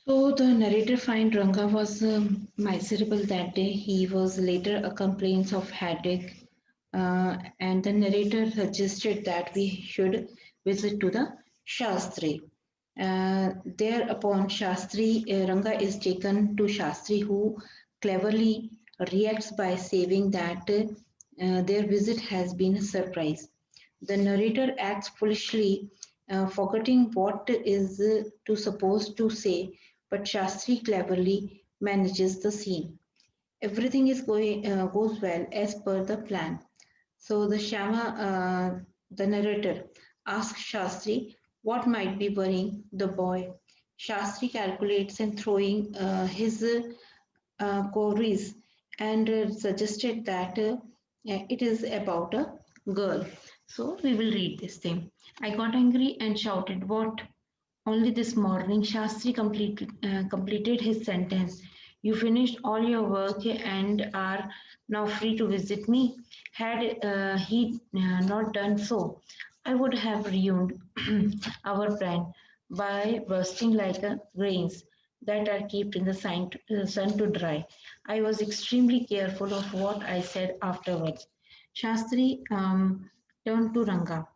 So the narrator finds Ranga was miserable that day. He was later a complaints of headache, and the narrator suggested that we should visit to the Shastri. Thereupon, Ranga is taken to Shastri, who cleverly reacts by saying that their visit has been a surprise. The narrator acts foolishly, forgetting what is to supposed to say, but Shastri cleverly manages the scene. Everything is goes well as per the plan. So the narrator, asks Shastri what might be worrying the boy. Shastri calculates and throwing his queries and suggested that it is about a girl. So we will read this thing. I got angry and shouted, "What? Only this morning, Shastri completed his sentence. You finished all your work and are now free to visit me. Had he not done so, I would have ruined our plan by bursting like grains that are kept in the sun to dry. I was extremely careful of what I said afterwards." Shastri turned to Ranga.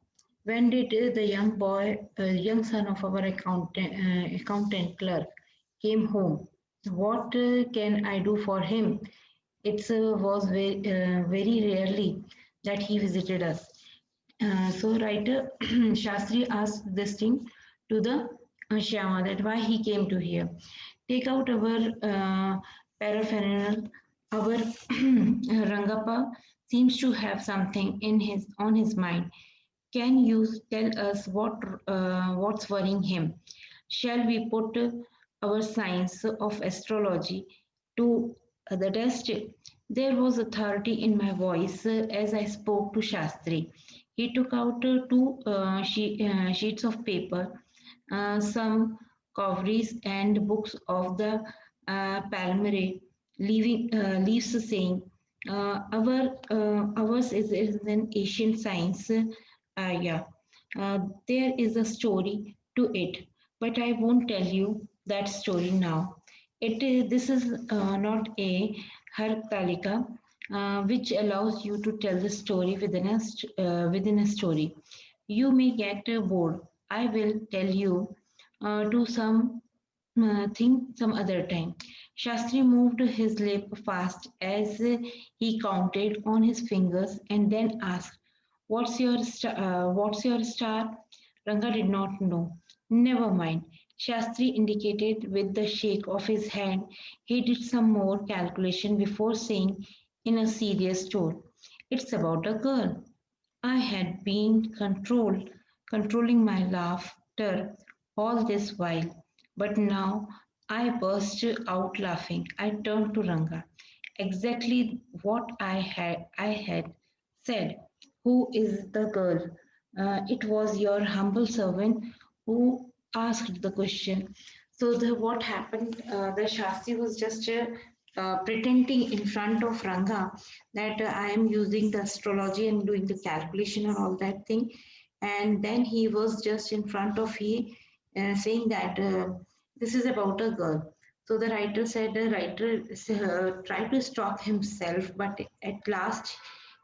"When did the young son of our accountant clerk, came home? What can I do for him? It was very rarely that he visited us." So writer Shastri asked this thing to the Shyama that why he came to here. "Take out our paraphernalia. Our Rangappa seems to have something in his on his mind. Can you tell us what's worrying him? Shall we put our science of astrology to the test?" There was authority in my voice as I spoke to Shastri. He took out two sheets of paper, some coveries and books of the Palmyra, leaves saying, ours is an ancient science. Yeah, there is a story to it, but I won't tell you that story now. This is not a Hartalika, which allows you to tell the story within a story. You may get bored. I will tell you to some thing some other time. Shastri moved his lip fast as he counted on his fingers and then asked, What's your star?" Ranga did not know. "Never mind." Shastri indicated with the shake of his hand. He did some more calculation before saying in a serious tone, "It's about a girl." I had been controlling my laughter all this while, but now I burst out laughing. I turned to Ranga. Exactly what I had said. "Who is the girl?" It was your humble servant who asked the question. So what happened? The Shastri was just pretending in front of Ranga that I am using the astrology and doing the calculation and all that thing. And then he was just in front of he saying that this is about a girl. So the writer tried to stop himself, but at last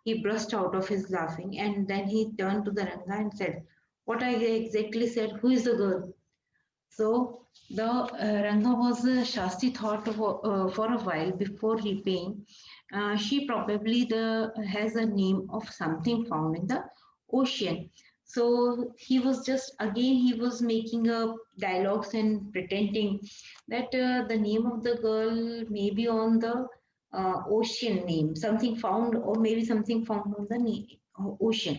he burst out of his laughing, and then he turned to the Ranga and said, "What I exactly said? Who is the girl?" So the Ranga was Shasti thought for a while before repaying. She probably the has a name of something found in the ocean. So he was just again he was making a dialogues and pretending that the name of the girl may be on the ocean name, something found or maybe something found on the ocean.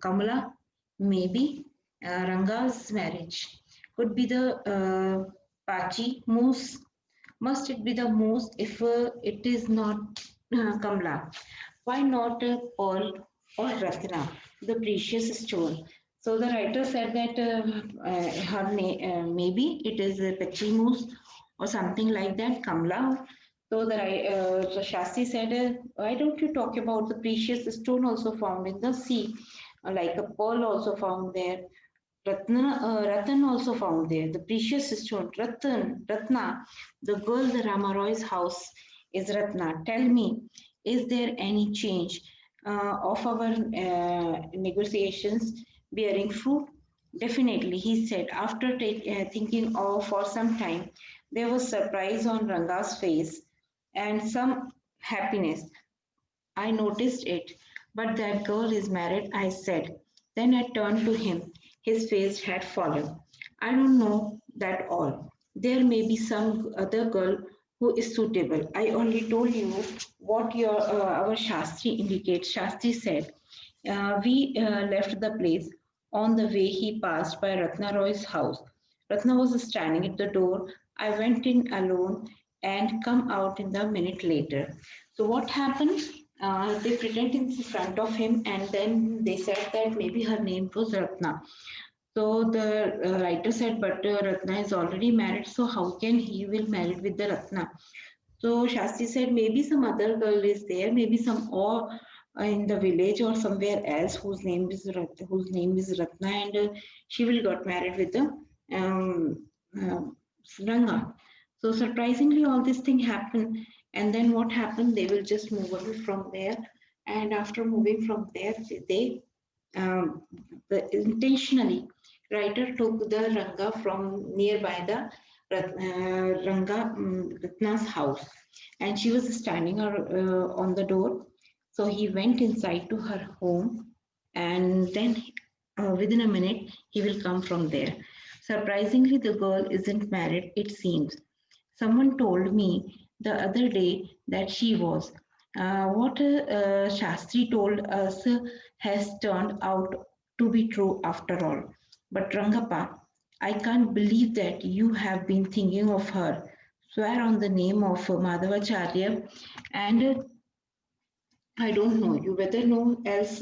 Kamala, maybe Ranga's marriage. Could be the Pachi moose. Must it be the moose if it is not Kamala? Why not Pearl or Ratna, the precious stone? So the writer said that maybe it is a Pachi moose or something like that, Kamala. So the Shastri said, why don't you talk about the precious stone also found in the sea, like a pearl also found there? Ratan also found there the precious stone. Ratna, the girl the Rama Roy's house is Ratna. Tell me, is there any change of our negotiations bearing fruit? Definitely, he said. After thinking of for some time, there was surprise on Ranga's face and some happiness. I noticed it. But that girl is married, I said. Then I turned to him. His face had fallen. I don't know that all. There may be some other girl who is suitable. I only told you what our Shastri indicates. Shastri said, we left the place. On the way, he passed by Ratna Roy's house. Ratna was standing at the door. I went in alone and come out in the minute later. So what happened? They pretended in front of him, and then they said that maybe her name was Ratna. So the writer said, but Ratna is already married, so how can he will married with the Ratna? So Shasti said maybe some other girl is there, maybe some or in the village or somewhere else whose name is Ratna, and she will got married with the um, uh, Ranga. So surprisingly, all this thing happened, and then what happened? They will just move away from there, and after moving from there, they um, intentionally writer took the Ranga from nearby the Ratna's house, and she was standing on the door. So he went inside to her home, and then within a minute he will come from there. Surprisingly, the girl isn't married. It seems. Someone told me the other day that she was. What Shastri told us has turned out to be true after all. But Rangappa, I can't believe that you have been thinking of her. Swear on the name of Madhavacharya, and I don't know. You better know, else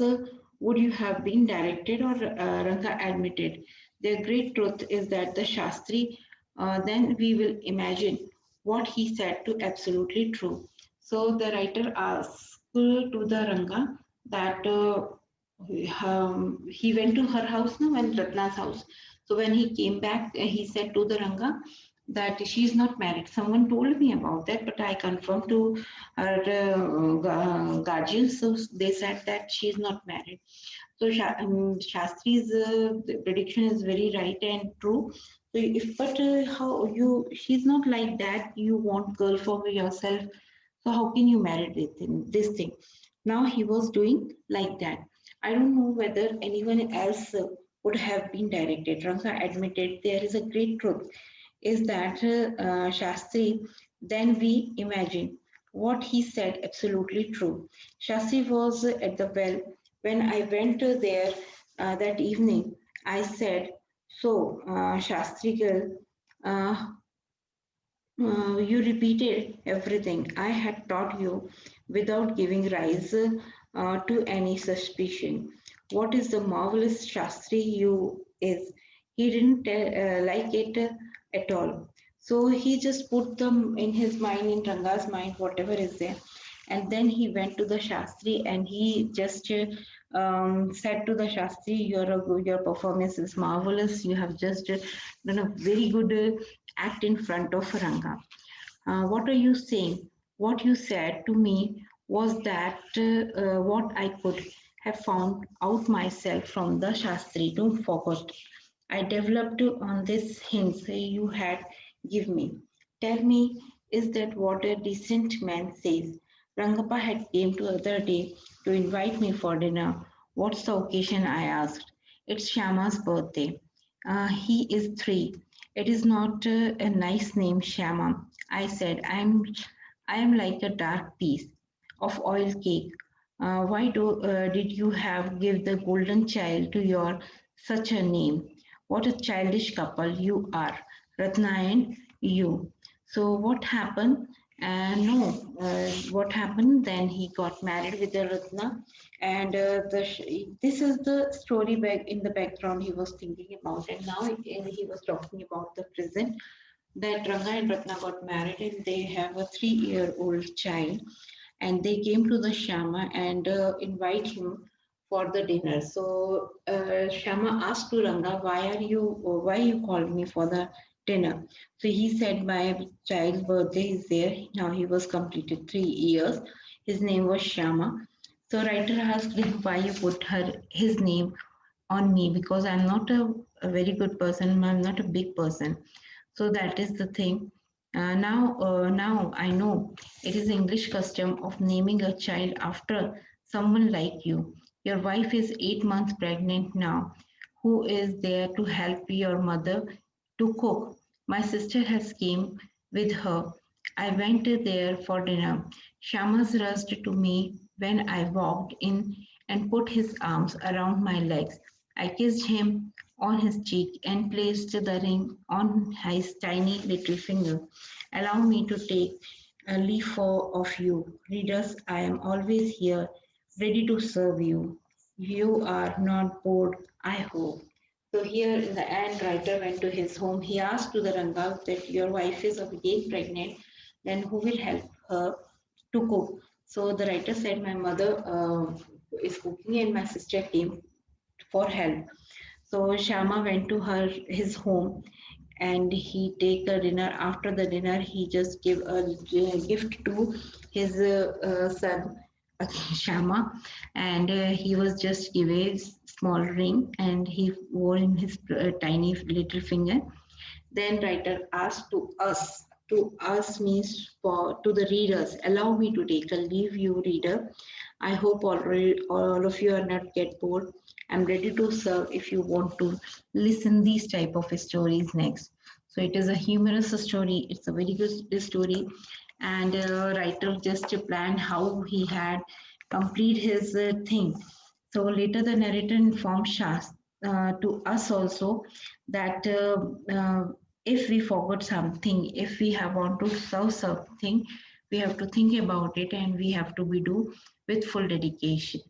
would you have been directed or Ranga admitted? The great truth is that the Shastri, then we will imagine what he said to absolutely true. So the writer asks to the Ranga that he went to her house now and Ratna's house. So when he came back, he said to the Ranga that she is not married. Someone told me about that, but I confirmed to her guardians. So they said that she is not married. So Shastri's prediction is very right and true. So if but how you she's not like that. You want girl for yourself. So how can you marry this thing? Now he was doing like that. I don't know whether anyone else would have been directed. Ranga admitted there is a great truth is that Shastri, then we imagine what he said absolutely true. Shastri was at the well when I went there that evening. I said, so Shastri girl, uh, you repeated everything I had taught you without giving rise to any suspicion. What is the marvelous Shastri you is? He didn't like it at all. So he just put them in his mind, in Ranga's mind, whatever is there. And then he went to the Shastri and he just said to the Shastri, your performance is marvelous. You have just done a very good act in front of Ranga. What are you saying? What you said to me was that what I could have found out myself from the Shastri. Don't forget. I developed on this hints you had give me. Tell me, is that what a decent man says? Rangappa had came to other day to invite me for dinner. What's the occasion? I asked. It's Shama's birthday. He is 3. It is not a nice name, Shama. I said, I am like a dark piece of oil cake. Did you have give the golden child to your such a name? What a childish couple you are, Ratna and you. So what happened? No, what happened? Then he got married with the Ratna, and this is the story back in the background he was thinking about, and now he was talking about the present that Ranga and Ratna got married and they have a 3-year-old child and they came to the Shama and invite him for the dinner. So Shama asked to Ranga, why you called me for the dinner? So he said, my child's birthday is there. Now he was completed 3 years. His name was Shama. So writer asked him why you put his name on me, because I'm not a very good person. I'm not a big person. So that is the thing. Now I know it is English custom of naming a child after someone like you. Your wife is 8 months pregnant now. Who is there to help your mother to cook? My sister has came with her. I went there for dinner. Shamas rushed to me when I walked in and put his arms around my legs. I kissed him on his cheek and placed the ring on his tiny little finger. Allow me to take a leave of you. Readers, I am always here, ready to serve you. You are not bored, I hope. So here in the end, writer went to his home. He asked to the Ranga that your wife is again pregnant, then who will help her to cook? So the writer said, my mother is cooking and my sister came for help. So Shama went to his home and he take a dinner. After the dinner, he just give a gift to his son Shama, and he was just give a small ring and he wore in his tiny little finger. Then writer asked to us. To us means for to the readers. Allow me to take a leave, you reader. I hope all of you are not get bored. I'm ready to serve if you want to listen these type of stories next. So it is a humorous story. It's a very good story, and writer just planned how he had complete his thing. So later the narrator informed Shas to us also that if we forgot something, if we have want to serve something, we have to think about it and we have to be do with full dedication.